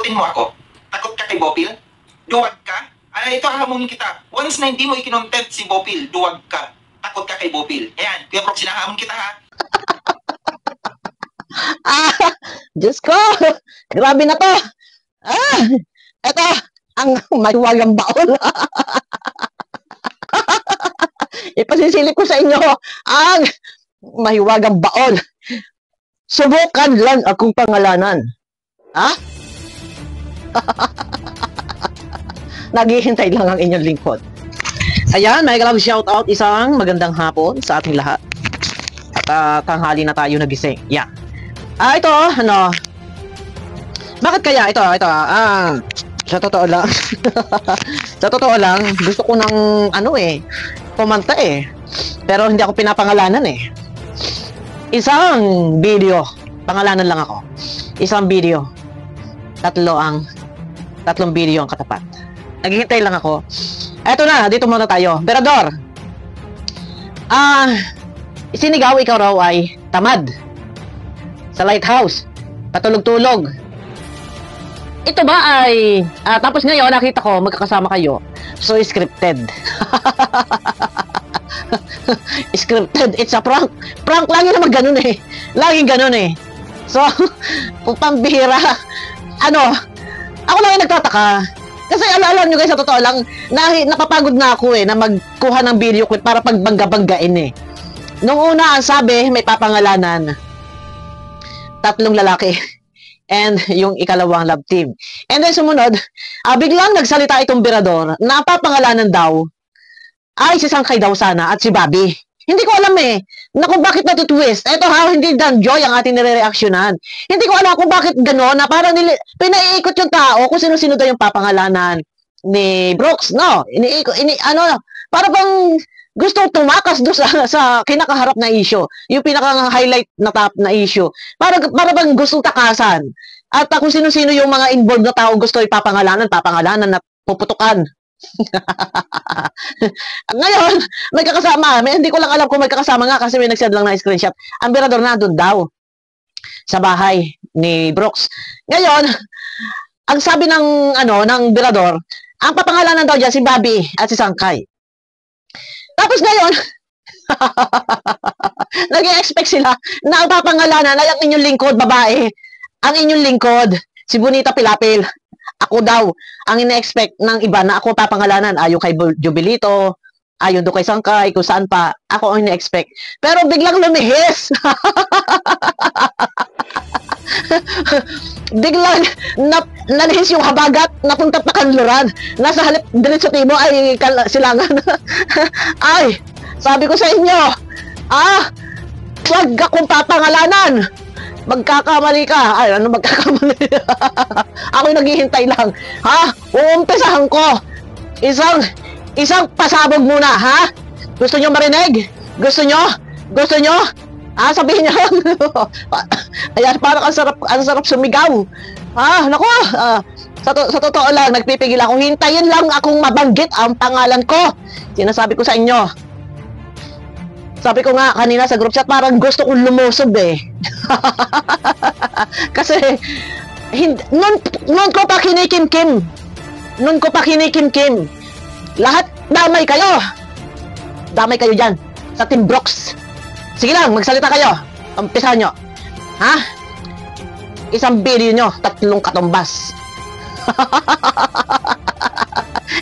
Takutin mo ako. Takot ka kay Bopil? Duwag ka? Ito hahamungin kita. Once na hindi mo ikinontent si Bopil, duwag ka. Takot ka kay Bopil. Ayan, Kuya Brooks, sinahamon kita ha. Diyos ko! Grabe na to! Eto, ang mahiwagang baon. Ipasisilip ko sa inyo ang mahiwagang baon. Subukan lang akong pangalanan. Ha? Naghihintay lang ang inyong lingkod. Ayan, may love shoutout. Isang magandang hapon sa ating lahat. At tanghali na tayo nagising. Yan. Ito, ano? Bakit kaya? Ito, sa totoo lang. Sa totoo lang, gusto ko ng, kumanta eh. Pero hindi ako pinapangalanan eh. Isang video. Pangalanan lang ako. Isang video. Tatlong video ang katapat. Naghihintay lang ako. Eto na, dito muna tayo. Berador. Sinigaw ikaw raw ay tamad. Sa lighthouse. Patulog-tulog. Ito ba ay... tapos ngayon, nakita ko, magkakasama kayo. So, scripted. Scripted. It's a prank. Prank, lagi naman ganun eh. Laging ganun eh. So, pambihira. Ako lang yung nagtataka. Kasi alam nyo guys, sa totoo lang, napapagod na ako eh, na magkuha ng video clip para pagbangga-banggain eh. Nung una, ang sabi, may papangalanan. 3 lalaki. And yung ikalawang love team. And then sumunod, biglang nagsalita itong Berador na papangalanan daw ay si Sangkay daw sana at si Bobby. Hindi ko alam eh, na kung bakit natutwist. Eto ha, hindi Dan Joy ang ating nire-reaksyonan. Hindi ko alam kung bakit gano'n na parang pinaiikot yung tao kung sino-sino daw yung papangalanan ni Brooks, no? Para bang gustong tumakas doon sa kinakaharap na issue. Yung pinaka-highlight na top na issue. Para bang gustong takasan. At kung sino-sino yung mga involved na tao gusto papangalanan na puputukan. Ngayon, may kakasama. Hindi ko lang alam kung may kakasama nga kasi may nagsend lang na screenshot. Ang Berador na doon daw sa bahay ni Brooks. Ngayon, ang sabi ng Berador, ang papangalanan daw dyan si Bobby at si Sangkay. Tapos ngayon, nag-expect sila na ang papangalanan ay ang inyong lingkod, babae. Ang inyong lingkod, si Bonita Pilapil. Ako daw, ang ina-expect ng iba na ako papangalanan. Ayon kay Jubilito, ayon doon kay Sangkay, kung saan pa. Ako ang ina-expect. Pero biglang lumihis. Biglang nalihis yung habagat, napunta pa Kanluran. Nasa halip diretso timo ay Silangan. Ay, sabi ko sa inyo, wag akong papangalanan. Magkakamali ka. Ay, ano magkakamali? Ako'y naghihintay lang. Uumpisahan ko. Isang pasabog muna, ha? Gusto nyo marinig? Gusto nyo? Sabihin nyo. Ayan, parang ang sarap sumigaw. Naku, sa totoo lang, nagpipigil ako. Hintayin lang akong mabanggit ang pangalan ko. Sinasabi ko sa inyo. Sabi ko nga kanina sa group chat, parang gusto kong lumusob eh. Kasi, nun ko pa kinikim-kim. Lahat, damay kayo. Damay kayo dyan, sa Team Brooks. Sige lang, magsalita kayo. Umpisahan nyo. Isang video nyo, 3 katumbas.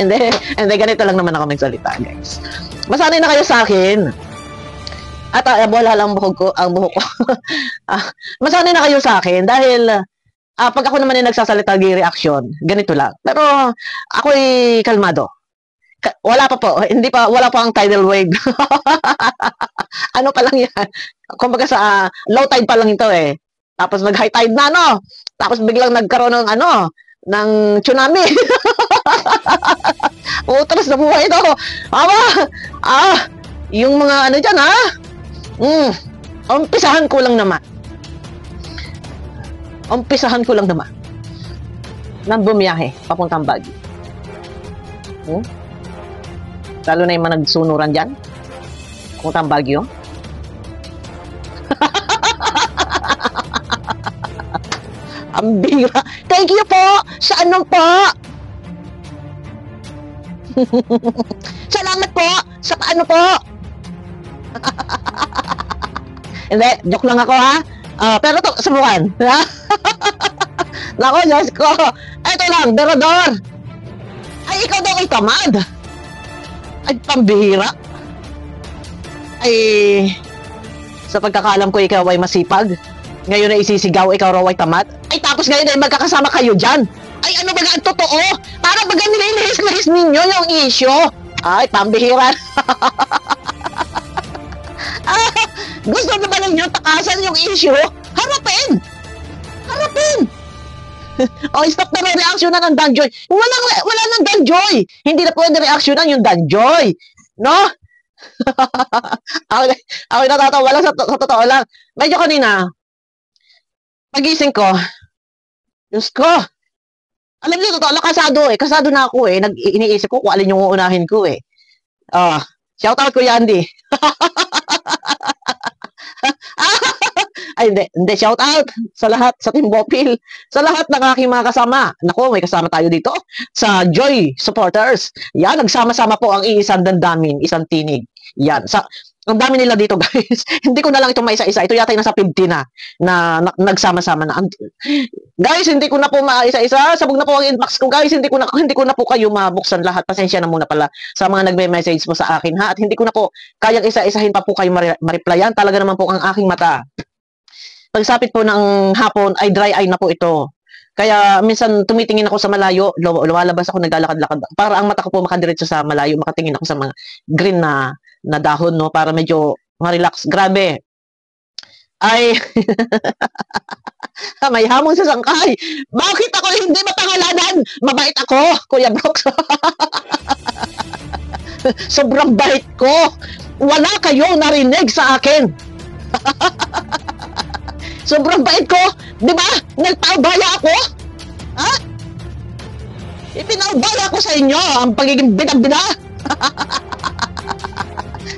Hindi, ganito lang naman ako magsalita, guys. Masanay na kayo sa akin. At wala lang ang buhok ko. Masanay na kayo sa akin dahil pag ako naman ay nagsasalita ng reaction, ganito lang. Pero ako'y kalmado. Wala pa ang tidal wave. Ano pa lang yan? Kumbaga sa low tide pa lang ito eh. Tapos nag high tide na Tapos biglang nagkaroon ng ng tsunami. Utras na buhay ito. Yung mga dyan umpisahan ko lang naman. Nang bumiyahe papuntang Baguio. Lalo na yung mga nagsunuran dyan. Papuntang Baguio. Ang bira. Kaya Thank you po! Sa ano po? Salamat po! Sa ano po? Hindi, joke lang ako ha. Pero to, subukan. Nako, Diyos ko. Ito lang, Berador. Ay, ikaw daw ay tamad. Ay, pambihira. Ay, sa pagkakalam ko, ikaw ay masipag. Ngayon ay isisigaw, ikaw raw ay tamad. Ay, tapos ngayon ay magkakasama kayo dyan. Ay, ano ba ang totoo? Para baga nilihis-lihis ninyo yung issue. Ay, pambihira. Gusto na ba ninyo takasan yung issue? Harapin! Harapin! O, stop na rin reaksyonan ng Danjoy. Wala nang Danjoy. Hindi na pwede reaksyonan yung Danjoy. No? ako natatawa lang sa totoo lang. Medyo kanina, pagising ko, Diyos ko, alam niyo, totoo lang, kasado na ako eh. Iniisip ko kung alin yung uunahin ko eh. Shout out ko Yandy. Ay, hindi, shout out sa lahat, sa Team Bopil, sa lahat ng aking mga kasama. Naku, may kasama tayo dito sa Joy Supporters. Yan, nagsama-sama po ang iisang dandamin, isang tinig. Yan, ang dami nila dito, guys. Hindi ko na lang ito maisa-isa. Ito yata yung nasa 50 na nagsama-sama na. Guys, hindi ko na po maisa-isa. Sabog na po ang inbox ko, guys. Hindi ko na po kayo mabuksan lahat. Pasensya na muna pala sa mga nagme-message po sa akin, ha? At hindi ko na po kayang isa-isahin pa po kayo ma-replyan. Talaga naman po ang aking mata. Pagsapit po ng hapon ay dry eye na po ito. Kaya minsan tumitingin ako sa malayo, lumalabas ako, naglalakad-lakad. Para ang mata ko po makadiretso sa malayo, makatingin ako sa mga green na dahon, no, para medyo ma-relax. Grabe. Ay, may hamon sa sangkay. Bakit ako hindi mapangalanan? Mabait ako, Kuya Brooks. Sobrang bait ko. Wala kayong narinig sa akin. Sobrang bait ko. Di ba? Nagpaubaya ako. Ha? Ipinaubaya ko sa inyo ang pagiging binabina.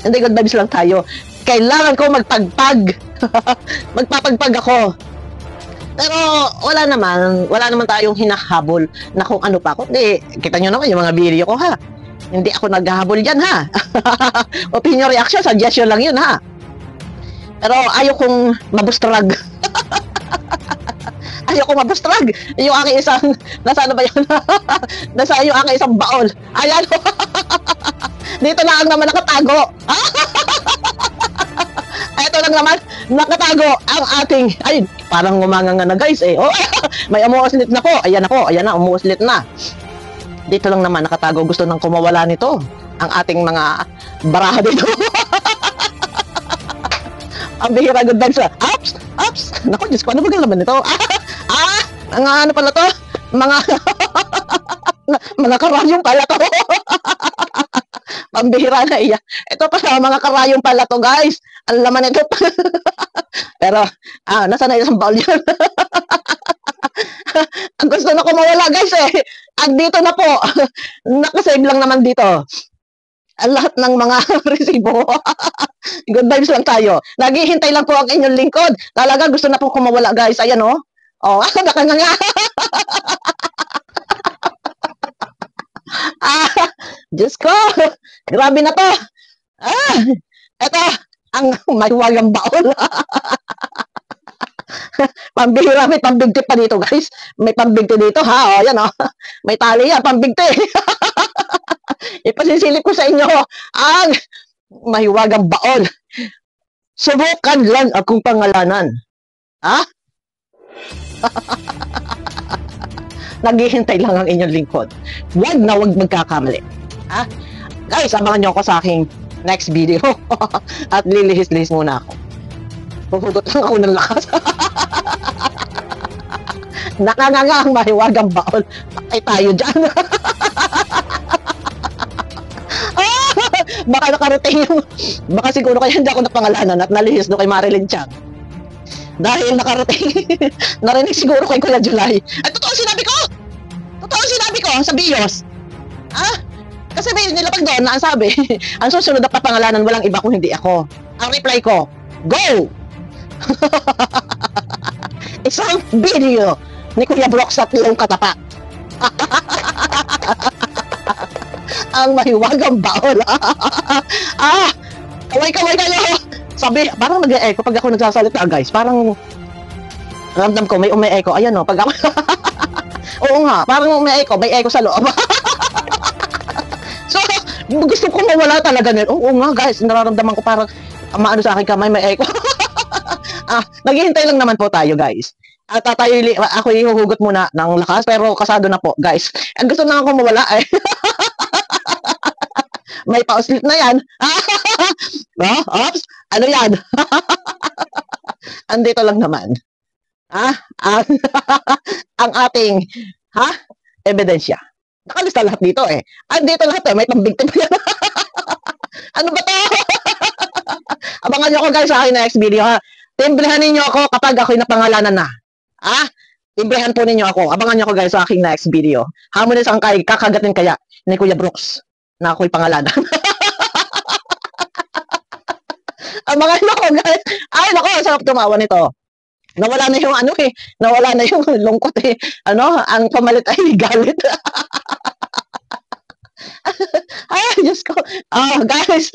Hindi, good vibes lang tayo. Kailangan ko magpagpag. Magpapagpag ako. Pero wala naman tayong hinahabol na kung ano pa. Kundi, kita nyo naman yung mga video ko, ha? Hindi ako naghahabol dyan, ha? Opinion, reaction, suggestion lang yun, ha? Pero ayaw kong mabustrag. Ayaw kong mabustrag. Yung aking isang, nasaan ba yun? Nasaan yung aking isang baol? Ayan. Dito lang naman nakatago. Ito lang naman, nakatago ang ating, ay, parang ngumanganga na guys eh. Oh, may umuuslit na po. Ayan na, umuuslit na. Dito lang naman nakatago, gusto nang kumawala nito. Ang ating mga baraha dito. Ang bihira, good vibes. Ups. Naku, Diyos ko, ano ba naman ito? Ang ano pala to? Mga karayong pala to. Pambihira na iya. Ito pala, mga karayong pala to, guys. Ang laman ito. Pero, nasa na isang baul yan. Ang gusto na kumawala, guys eh. Dito na po. Nakasave lang naman dito. Ang lahat ng mga resibo. Good vibes lang tayo. Naghihintay lang po ang inyong lingkod. Talaga gusto na po kumawala, guys. Ayan, oh. Oh, nakanganga. Diyos ko. Grabe na to. Eto, ang maywagang baol. Pambihira, may pambigti pa dito, guys. May pambigti dito, ha? O, yan, o. May tali yan, pambigti. Ipasisilip ko sa inyo ang mahiwagang baol. Subukan lang akong pangalanan. Ha? Naghihintay lang ang inyong lingkod. Huwag na huwag magkakamali. Ha? Guys, abangan nyo ako sa aking next video. At lilihis-lihis muna ako. Pupugot lang ako ng lakas. Nakanganga ang mahiwagang baol. Patay tayo dyan. Baka nakarating yung... Baka siguro kaya hindi ako napangalanan at nalihis doon kay Marilyn Chang. Dahil nakarating... Narinig siguro kay Kuya July. Ay, totoo sinabi ko! Totoo sinabi ko sa BIOS. Kasi may nilapag doon na ang sabi, ang susunod na papangalanan walang iba kung hindi ako. Ang reply ko, go! Isang video ni Kuya Brooks at iyong katapat. Ang mahiwagang baon. Kaway-kaway kayo. Sabi, parang nag-e-echo pag ako nagsasalita, guys. Parang ramdam ko, may ume-echo. Ayan o, pag ako... Oo nga, parang ume-echo, may echo sa loob. So, gusto ko mawala talaga nito. Oo nga, guys, nararamdaman ko parang maano sa akin kamay, may echo. Naghihintay lang naman po tayo, guys. At ako ihuhugot muna ng lakas, pero kasado na po, guys. Ang gusto na ako mawala eh. May pa-sleep na yan. Oops, ano yan? Andito lang naman. Ang ating, ebidensya. Nakalista lahat dito eh. Andito lahat eh, may pambigtim pa yan. Ano ba to? Abangan nyo ako guys sa aking next video ha. Timbrehan ninyo ako kapag ako'y napangalanan na. Timbrehan po ninyo ako. Abangan nyo ako guys sa aking next video. Hamon na saan kay kakagatin kaya ni Kuya Brooks na ako'y pangalanan. Abangan nyo ako guys. Ay nako, sarap tumawa nito. Nawala na yung nawala na yung lungkot eh. Ang pamalit ay galit. Ay, Diyos ko. Guys,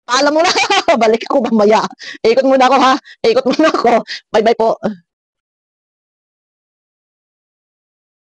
paalam mo na. Balik ako mamaya. Ikot muna ako ha. Ikot muna ako. Bye-bye po.